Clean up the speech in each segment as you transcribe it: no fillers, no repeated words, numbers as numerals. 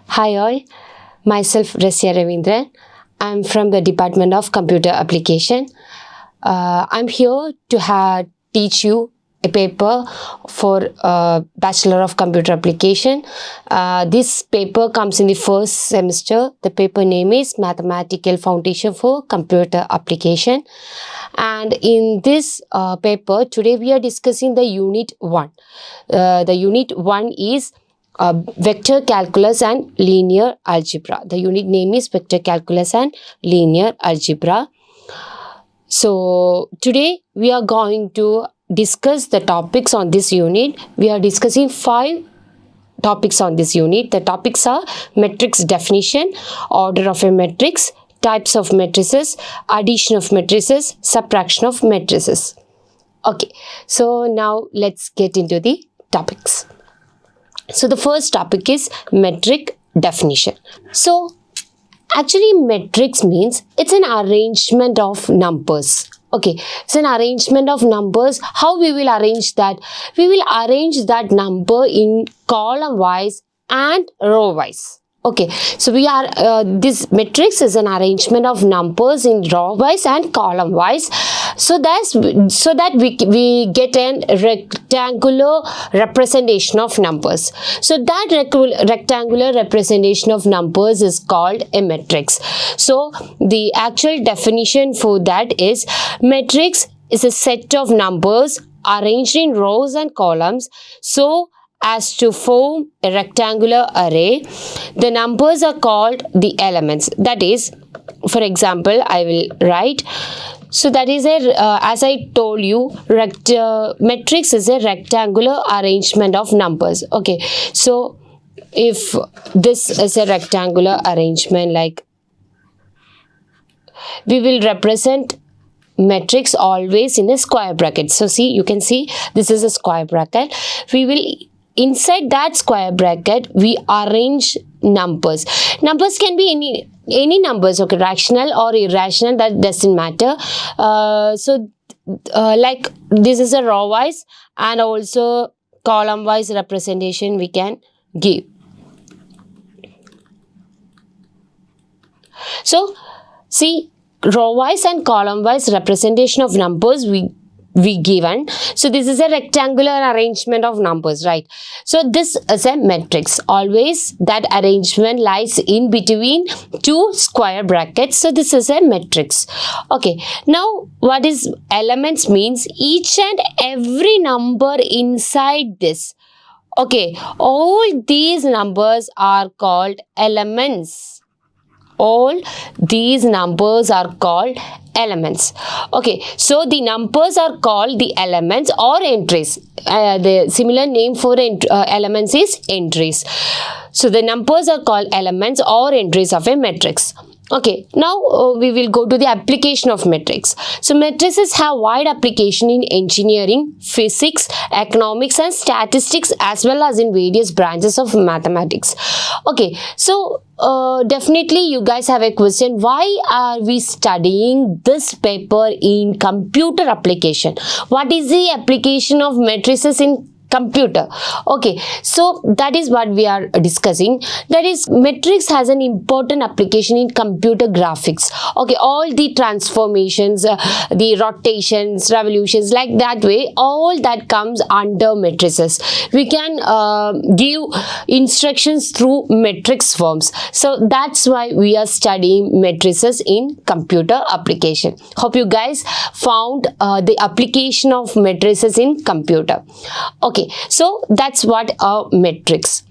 Hi all, myself Rasya Raveendran. I'm from the Department of Computer Application. I'm here to teach you a paper for Bachelor of Computer Application. This paper comes in the first semester. The paper name is Mathematical Foundation for Computer Application. And in this paper, today we are discussing the Unit 1. The Unit 1 is Vector Calculus and Linear Algebra. The unit name is Vector Calculus and Linear Algebra. So today we are going to discuss the topics on this unit. We are discussing 5 topics on this unit. The topics are matrix definition, order of a matrix, types of matrices, addition of matrices, subtraction of matrices. Okay, so now let's get into the topics. So the first topic is metric definition. So actually matrix means it's an arrangement of numbers. Okay, it's an arrangement of numbers. How we will arrange that? We will arrange that number in column wise and row wise. Okay, so we are this matrix is an arrangement of numbers in row wise and column wise. So that we get a rectangular representation of numbers. So that rectangular representation of numbers is called a matrix. So the actual definition for that is matrix is a set of numbers arranged in rows and columns so as to form a rectangular array. The numbers are called the elements. That is, for example, I will write. So that is as I told you, matrix is a rectangular arrangement of numbers. Okay, so if this is a rectangular arrangement, like we will represent matrix always in a square bracket. So see, you can see this is a square bracket. We will inside that square bracket we arrange numbers. Numbers can be any numbers, okay, rational or irrational, that doesn't matter. Like this is a row wise and also column wise representation we can give. So see, row wise and column wise representation of numbers we given. So this is a rectangular arrangement of numbers, right? So this is a matrix. Always that arrangement lies in between two square brackets. So this is a matrix. Okay, now what is elements means? Each and every number inside this. Okay, all these numbers are called elements. All these numbers are called elements. Okay, so the numbers are called the elements or entries. The similar name for elements is entries. So the numbers are called elements or entries of a matrix. Okay, now we will go to the application of matrix. So matrices have wide application in engineering, physics, economics and statistics as well as in various branches of mathematics. Okay, so definitely you guys have a question, why are we studying this paper in computer application? What is the application of matrices in computer? Okay, so that is what we are discussing. That is, matrix has an important application in computer graphics. Okay, all the transformations, the rotations, revolutions, like that way, all that comes under matrices. We can give instructions through matrix forms. So that's why we are studying matrices in computer application. Hope you guys found the application of matrices in computer. Okay, so that's what a matrix.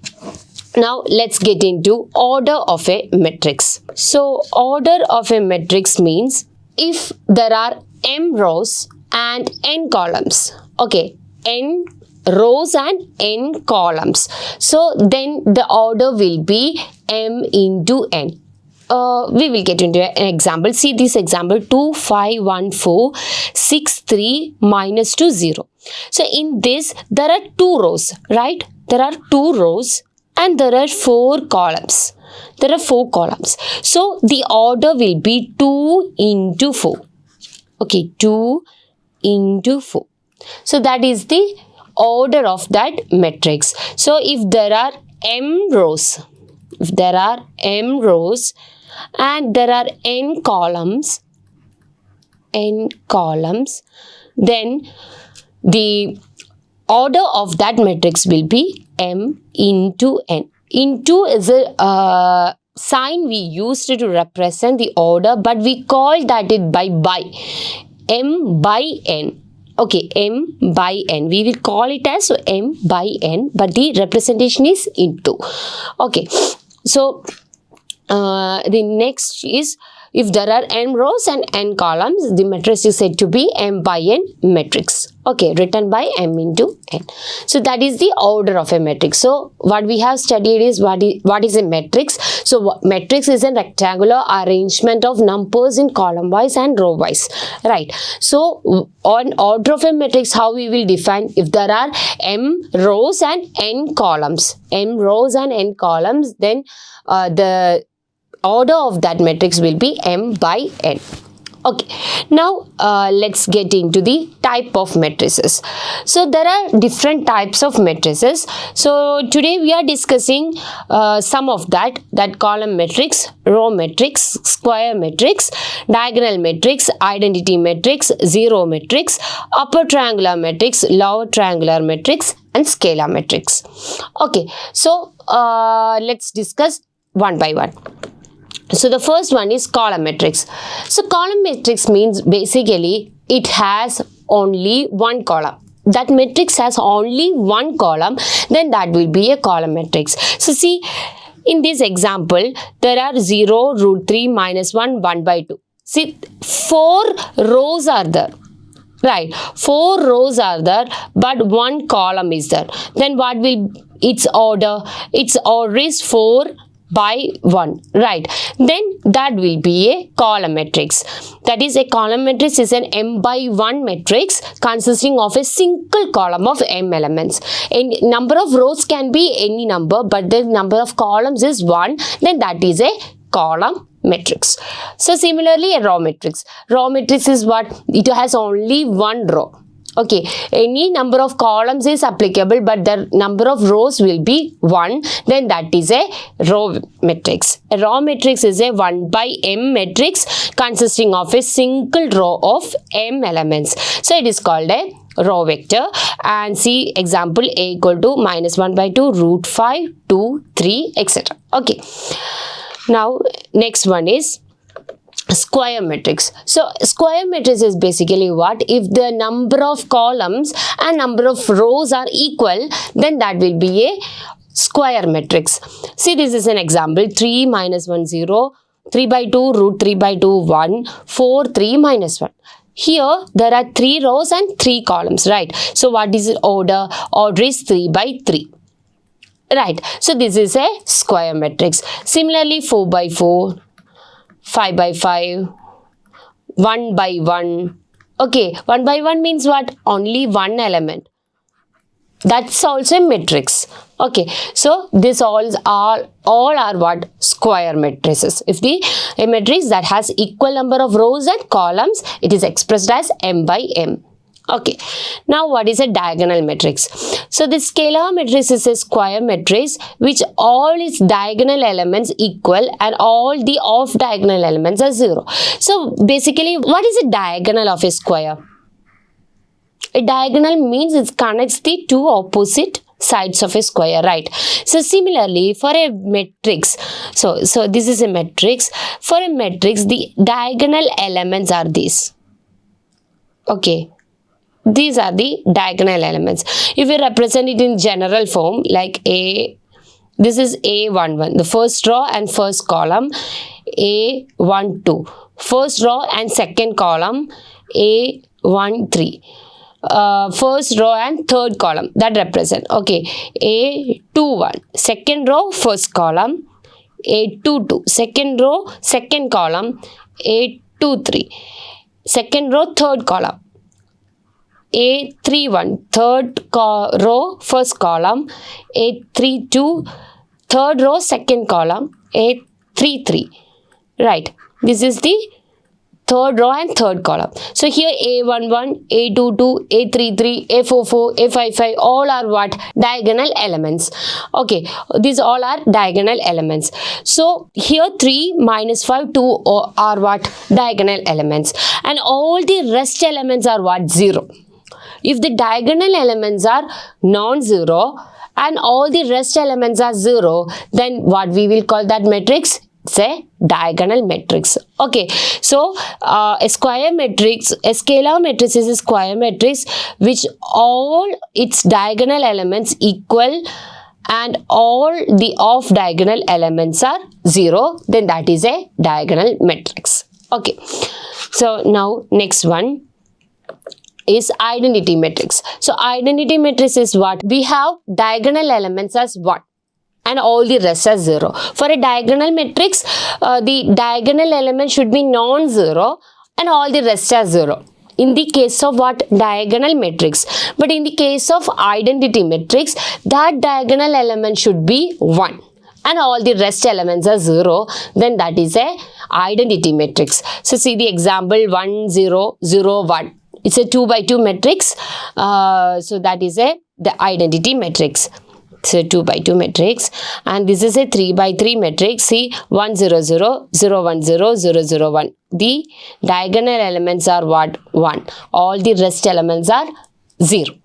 Now let's get into order of a matrix. So order of a matrix means if there are m rows and n columns. Okay, n rows and n columns. So then the order will be m into n. We will get into an example. See this example, 2, 5, 1, 4, 6, 3, minus 2, 0. So in this, there are 2 rows, right? There are 2 rows and there are 4 columns. There are 4 columns. So the order will be 2 into 4. Okay, 2 into 4. So that is the order of that matrix. So if there are m rows, if there are m rows and there are n columns, then the order of that matrix will be m into n. Into is a sign we used to represent the order, but we call that it by m by n. Okay, m by n. We will call it as m by n, but the representation is into. Okay, so the next is, if there are n rows and n columns, the matrix is said to be m by n matrix. Okay, written by m into n. So that is the order of a matrix. So what we have studied is what is a matrix. So matrix is a rectangular arrangement of numbers in column wise and row wise. Right. So on order of a matrix, how we will define? If there are m rows and n columns, then the order of that matrix will be m by n. Okay, now let's get into the type of matrices. So there are different types of matrices. So today we are discussing some of that column matrix, row matrix, square matrix, diagonal matrix, identity matrix, zero matrix, upper triangular matrix, lower triangular matrix, and scalar matrix. Okay, so let's discuss one by one. So the first one is column matrix. So column matrix means basically it has only one column. That matrix has only one column, then that will be a column matrix. So see, in this example, there are 0, root 3, minus 1, 1 by 2. See, 4 rows are there. Right, 4 rows are there, but one column is there. Then what will its order? Its order is 4 by 1, right? Then that will be a column matrix. That is, a column matrix is an m by 1 matrix consisting of a single column of m elements. And number of rows can be any number, but the number of columns is 1, then that is a column matrix. So similarly, a row matrix. Row matrix is what? It has only one row. Okay, any number of columns is applicable, but the number of rows will be 1, then that is a row matrix. A row matrix is a 1 by m matrix consisting of a single row of m elements. So it is called a row vector. And see example, a equal to minus 1 by 2, root 5, 2, 3, etc. Okay, now next one is square matrix. So square matrix is basically what? If the number of columns and number of rows are equal, then that will be a square matrix. See, this is an example, 3 minus 1 0, 3 by 2, root 3 by 2 1, 4 3 minus 1. Here there are 3 rows and 3 columns, right? So what is the order? Order is 3 by 3. Right, so this is a square matrix. Similarly, 4 by 4, 5 by 5, 1 by 1. Okay, 1 by 1 means what? Only one element. That's also a matrix. Okay, so this all are what? Square matrices. If a matrix that has equal number of rows and columns, it is expressed as m by m. Okay, now what is a diagonal matrix? So the scalar matrix is a square matrix which all its diagonal elements equal and all the off diagonal elements are 0. So basically, what is a diagonal of a square? A diagonal means it connects the two opposite sides of a square, right? So similarly, for a matrix, so this is a matrix. For a matrix, the diagonal elements are these. Okay, these are the diagonal elements. If we represent it in general form, like this is A11, the first row and first column, A12, first row and second column, A13. First row and third column, that represent. Okay, A21, second row, first column, A22, second row, second column, A23, second row, third column, A31, third row, first column, A32, third row, second column, A33. Right, this is the third row and third column. So here A11, A22, A33, A44, A55, all are what? Diagonal elements. Okay, these all are diagonal elements. So here 3 minus 5, 2 are what? Diagonal elements. And all the rest elements are what? 0. If the diagonal elements are non-zero and all the rest elements are 0, then what we will call that matrix? It's a diagonal matrix. Okay, so a square matrix, a scalar matrix is a square matrix which all its diagonal elements equal and all the off diagonal elements are 0, then that is a diagonal matrix. Okay, so now next one is identity matrix. So identity matrix is what? We have diagonal elements as 1 and all the rest as 0. For a diagonal matrix, the diagonal element should be non-zero and all the rest as 0. In the case of what? Diagonal matrix. But in the case of identity matrix, that diagonal element should be 1 and all the rest elements are 0, then that is a identity matrix. So see the example 1, 0, 0, 1. It's a 2 by 2 matrix. So that is the identity matrix. So 2 by 2 matrix, and this is a 3 by 3 matrix. See 1, 0, 0, 0, 1, 0, 0, 0, 1. The diagonal elements are what? 1. All the rest elements are 0.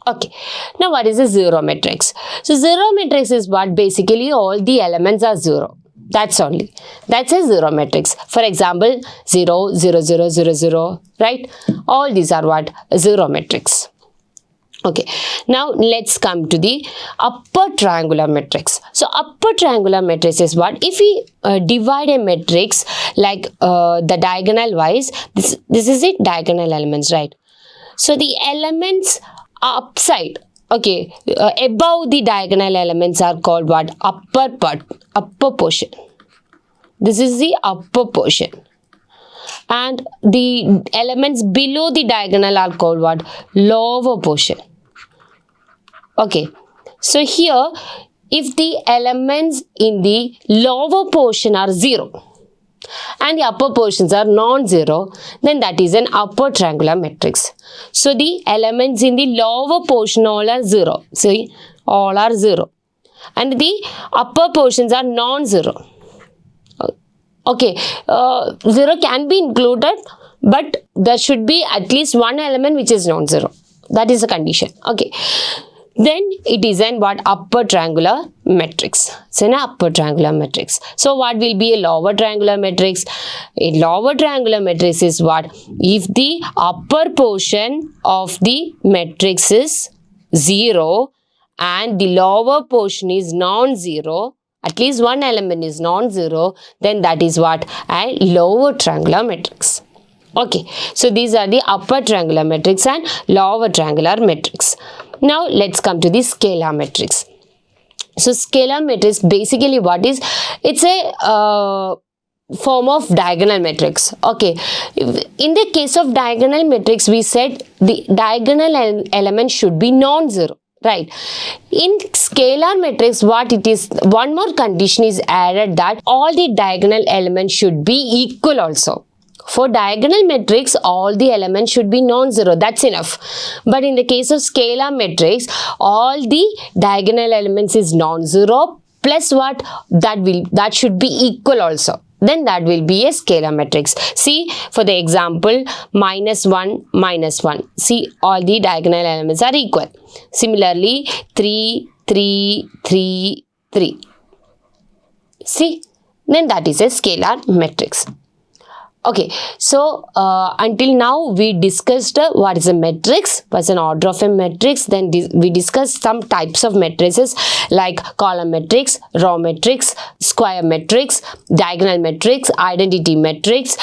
Okay. Now what is a 0 matrix? So 0 matrix is what? Basically all the elements are 0. That's only. That's a 0 matrix. For example, 0, 0, 0, 0, 0, right? All these are what? 0 matrix. Okay, now let's come to the upper triangular matrix. So upper triangular matrix is what? If we divide a matrix like the diagonal wise, this is it, diagonal elements, right? So the elements upside, okay, above the diagonal elements are called what? Upper part, upper portion. This is the upper portion. And the elements below the diagonal are called what? Lower portion. Okay, so here if the elements in the lower portion are 0 and the upper portions are non-zero, then that is an upper triangular matrix. So the elements in the lower portion all are 0. See, all are 0 and the upper portions are non-zero. Okay, 0 can be included, but there should be at least one element which is non-zero. That is the condition. Okay. Then it is an what? Upper triangular matrix. It's an upper triangular matrix. So what will be a lower triangular matrix? A lower triangular matrix is what? If the upper portion of the matrix is 0 and the lower portion is non-zero, at least one element is non-zero, then that is what? A lower triangular matrix. Okay, so these are the upper triangular matrix and lower triangular matrix. Now let's come to the scalar matrix. So scalar matrix basically what is? It's a form of diagonal matrix. Okay, in the case of diagonal matrix, we said the diagonal element should be non-zero. Right. In scalar matrix, what it is, one more condition is added that all the diagonal elements should be equal also. For diagonal matrix, all the elements should be non-zero. That's enough. But in the case of scalar matrix, all the diagonal elements is non-zero plus what? That should be equal also. Then that will be a scalar matrix. See, for the example, minus 1, minus 1. See, all the diagonal elements are equal. Similarly, 3, 3, 3, 3. See, then that is a scalar matrix. Okay, so until now we discussed what is a matrix, what's an order of a matrix. Then we discussed some types of matrices like column matrix, row matrix, square matrix, diagonal matrix, identity matrix,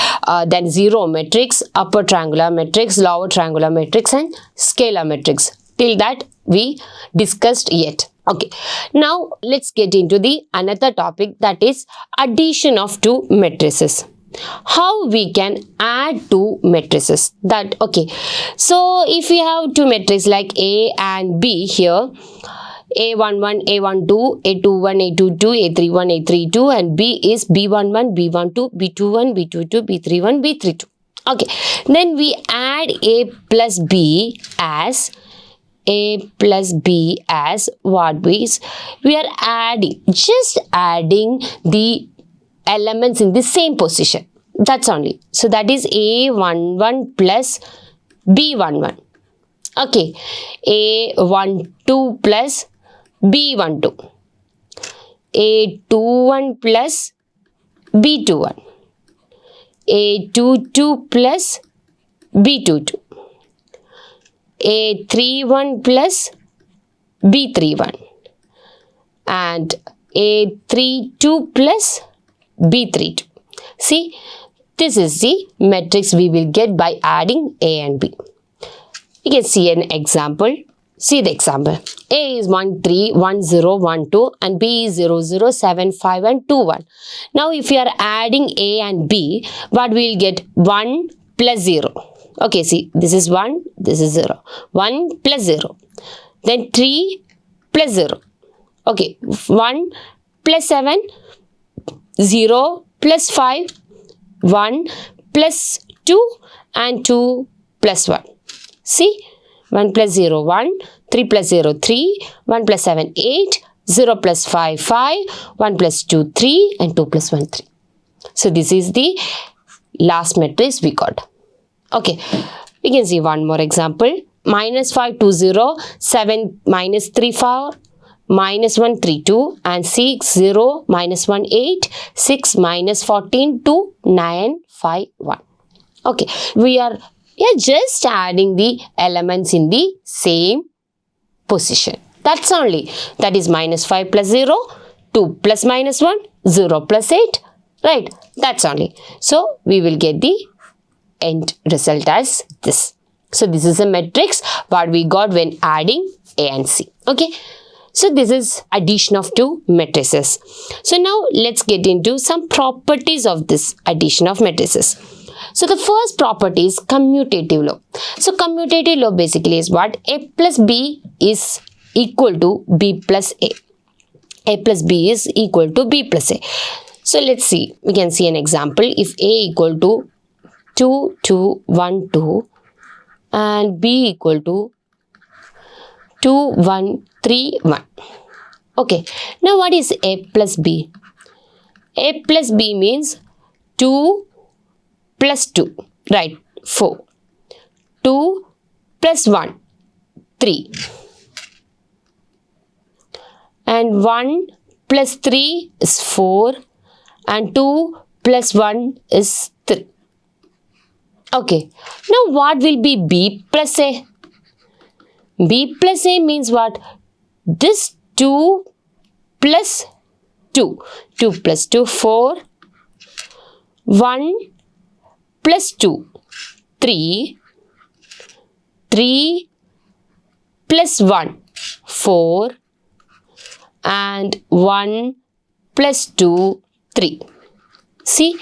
then zero matrix, upper triangular matrix, lower triangular matrix and scalar matrix. Till that we discussed yet. Okay, now let's get into the another topic, that is addition of two matrices. How we can add two matrices. That okay, so if we have two matrices like A and B here, A11, A12, A21, A22, A31, A32, and B is B11, B12, B21, B22, B31, B32. Okay, then we add A plus B as what we are adding, just adding the elements in the same position. That's only. So that is A11 plus B11. Okay, A12 plus B12. A21 plus B21. A22 plus B22. A31 plus B31. And A32 plus B32. See, this is the matrix we will get by adding A and B. You can see an example. See the example. A is 1, 3, 1, 0, 1, 2 and B is 0, 0, 7, 5 and 2, 1. Now if you are adding A and B, what we will get? 1 plus 0. Okay, see, this is 1, this is 0. 1 plus 0. Then 3 plus 0. Okay, 1 plus 7, 0 plus 5, 1 plus 2 and 2 plus 1. See, 1 plus 0, 1, 3 plus 0, 3, 1 plus 7, 8, 0 plus 5, 5, 1 plus 2, 3 and 2 plus 1, 3. So this is the last matrix we got. Okay, we can see one more example. Minus 5, 2, 0, 7, minus 3, 4, minus 1, 3, 2 and 6, 0, minus 1, 8, 6, minus 14, 2, 9, 5, 1. Okay, we are just adding the elements in the same position. That's only. That is minus 5 plus 0, 2 plus minus 1, 0 plus 8. Right? That's only. So, we will get the end result as this. So, this is a matrix what we got when adding A and C. Okay? So, this is addition of two matrices. So, now let's get into some properties of this addition of matrices. So, the first property is commutative law. So, commutative law basically is what? A plus B is equal to B plus A. A plus B is equal to B plus A. So, let's see. We can see an example. If A equal to 2, 2, 1, 2 and B equal to 2, 1, 3, 1. Okay. Now, what is A plus B? A plus B means 2 plus 2, right, 4. 2 plus 1, 3. And 1 plus 3 is 4 and 2 plus 1 is 3. Okay, now what will be B plus A? B plus A means what? This 2 plus 2. 2 plus 2, 4. 1 plus 2, 3, 3 plus 1, 4 and 1 plus 2, 3. See,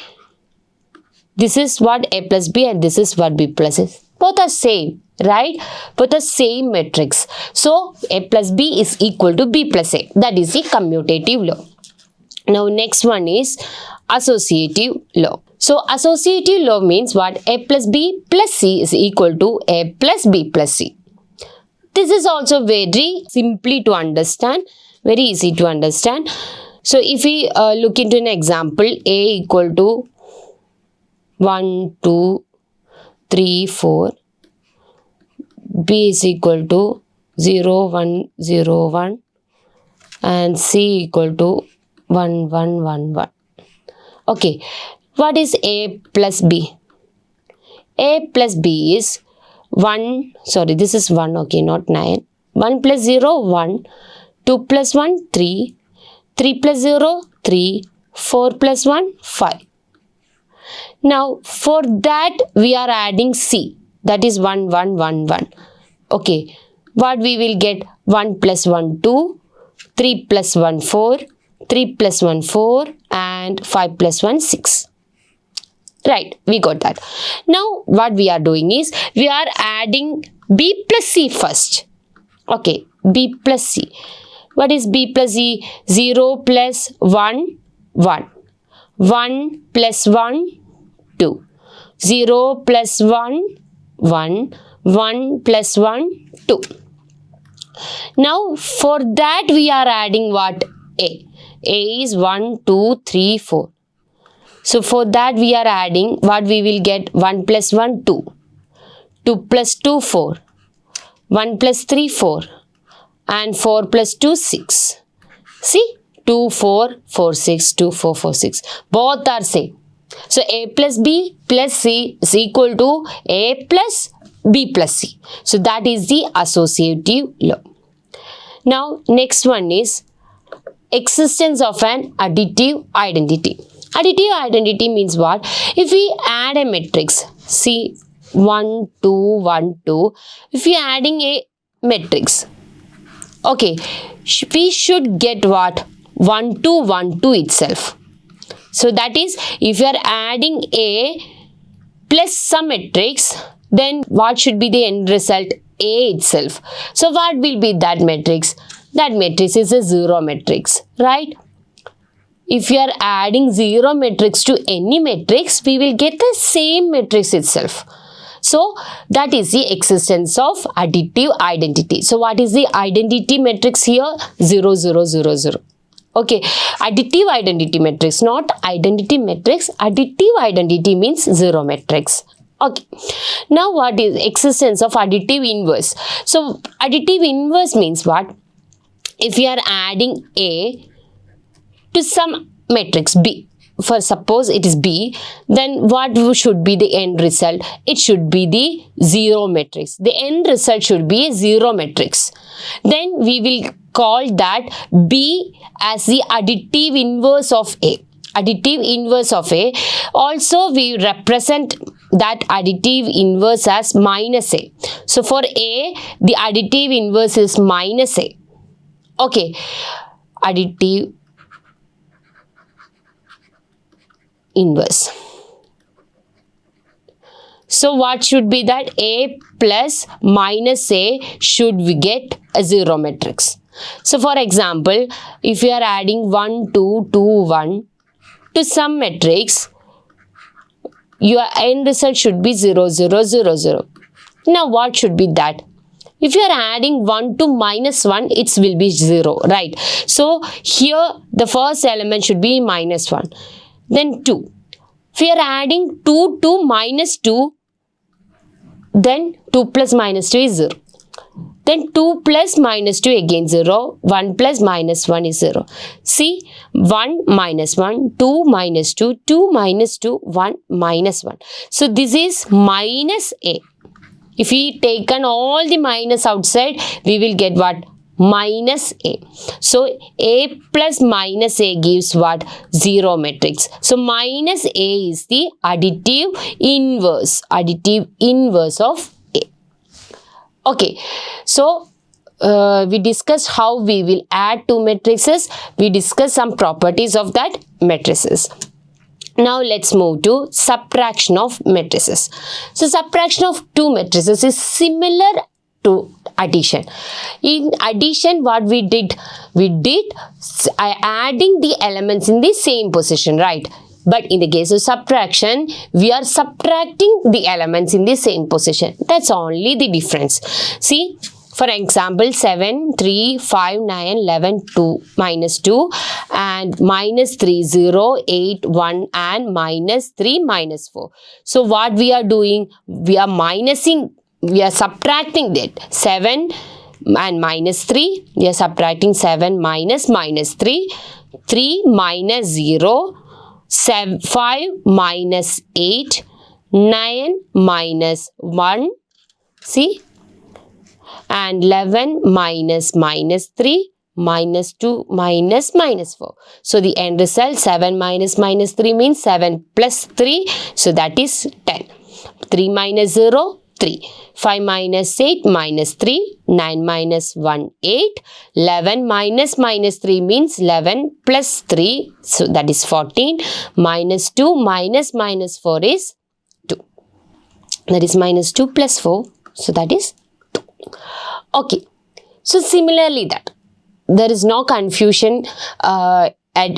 this is what A plus B and this is what B plus is. Both are same, right? Both are same matrix. So, A plus B is equal to B plus A. That is the commutative law. Now, next one is associative law. So, associative law means what? A plus B plus C is equal to A plus B plus C. This is also very simply to understand, very easy to understand. So, if we look into an example, A equal to 1, 2, 3, 4. B is equal to 0, 1, 0, 1. And C equal to 1, 1, 1, 1. Okay. What is A plus B? A plus B is 1, sorry, this is 1, okay, not 9. 1 plus 0, 1. 2 plus 1, 3. 3 plus 0, 3. 4 plus 1, 5. Now, for that, we are adding C. That is 1, 1, 1, 1. Okay. What we will get? 1 plus 1, 2. 3 plus 1, 4. 3 plus 1, 4. And 5 plus 1, 6. Right, we got that. Now, what we are doing is, we are adding B plus C first. Okay, B plus C. What is B plus C? 0 plus 1, 1. 1 plus 1, 2. 0 plus 1, 1, 1 plus 1, 2. Now for that we are adding what? A. A is 1, 2, 3, 4. So for that we are adding what we will get? 1 plus 1, 2. 2 plus 2, 4. 1 plus 3, 4. And 4 plus 2, 6. See? 2, 4, 4, 6, 2, 4, 4, 6. Both are same. So A plus B plus C is equal to A plus B plus C. So that is the associative law. Now next one is existence of an additive identity. Additive identity means what? If we add a matrix, see 1, 2, 1, 2. If we are adding a matrix, okay, we should get what? 1, 2, 1, 2 itself. So that is, if you are adding A plus some matrix, then what should be the end result? A itself. So what will be that matrix? That matrix is a 0 matrix, right? If you are adding 0 matrix to any matrix, we will get the same matrix itself. So that is the existence of additive identity. So what is the identity matrix here? 0, 0, 0, 0. Okay, additive identity matrix, not identity matrix. Additive identity means 0 matrix. Okay, now what is existence of additive inverse? So additive inverse means what? If you are adding A to some matrix B, for suppose it is B, then what should be the end result? It should be the 0 matrix. The end result should be a 0 matrix. Then we will call that B as the additive inverse of A. Additive inverse of A. Also we represent that additive inverse as minus A. So for A, the additive inverse is minus A. Okay, additive inverse. So what should be that? A plus minus A should we get a 0 matrix. So for example, if you are adding 1, 2, 2, 1 to some matrix, your end result should be 0, 0, 0, 0. Now what should be that? If you are adding 1 to minus 1, it will be 0, right? So here the first element should be minus 1. Then 2. If you are adding 2 to minus 2, then 2 plus minus 2 is 0. Then 2 plus minus 2 again 0. 1 plus minus 1 is 0. See, 1 minus 1, 2 minus 2, 2 minus 2, 1 minus 1. So this is minus A. If we taken all the minus outside, we will get what? Minus A. So A plus minus A gives what? 0 matrix. So minus A is the additive inverse. Additive inverse of A. Okay. So we discussed how we will add two matrices. We discussed some properties of that matrices. Now let's move to subtraction of matrices. So subtraction of two matrices is similar to addition. In addition, what we did adding the elements in the same position, right? But in the case of subtraction, we are subtracting the elements in the same position. That's only the difference. See, for example, 7, 3, 5, 9, 11, 2, minus 2 and minus 3, 0, 8, 1 and minus 3, minus 4. So what we are doing? We are minusing, we are subtracting that 7 and minus 3. We are subtracting 7 minus minus 3, 3 minus 0, 7, 5 minus 8, 9 minus 1. See? And 11 minus minus 3, minus 2, minus minus 4. So the end result 7 minus minus 3 means 7 plus 3. So that is 10. 3 minus 0, 3. 5 minus 8, minus 3. 9 minus 1, 8. 11 minus minus 3 means 11 plus 3. So that is 14. Minus 2 minus minus 4 is 2. That is minus 2 plus 4. So that is 2. Okay. So similarly that. There is no confusion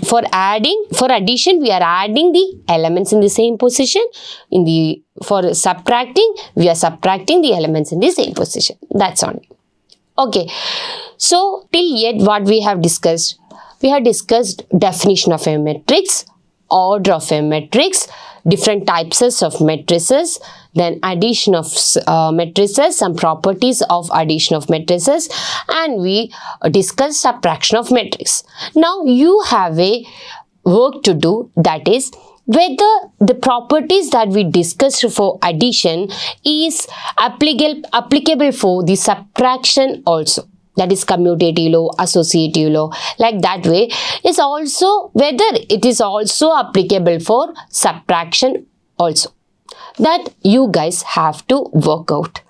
for addition, we are adding the elements in the same position. For subtracting, we are subtracting the elements in the same position. That's all. Okay. So till yet, what we have discussed? We have discussed definition of a matrix, order of a matrix, different types of matrices, then addition of matrices, some properties of addition of matrices, and we discussed subtraction of matrix. Now you have a work to do, that is whether the properties that we discussed for addition is applicable for the subtraction also. That is commutative law, associative law, like that way is also whether it is also applicable for subtraction also. That you guys have to work out.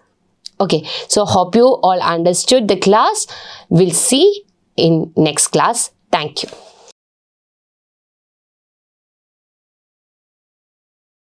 Okay, so hope you all understood the class. We'll see in next class. Thank you.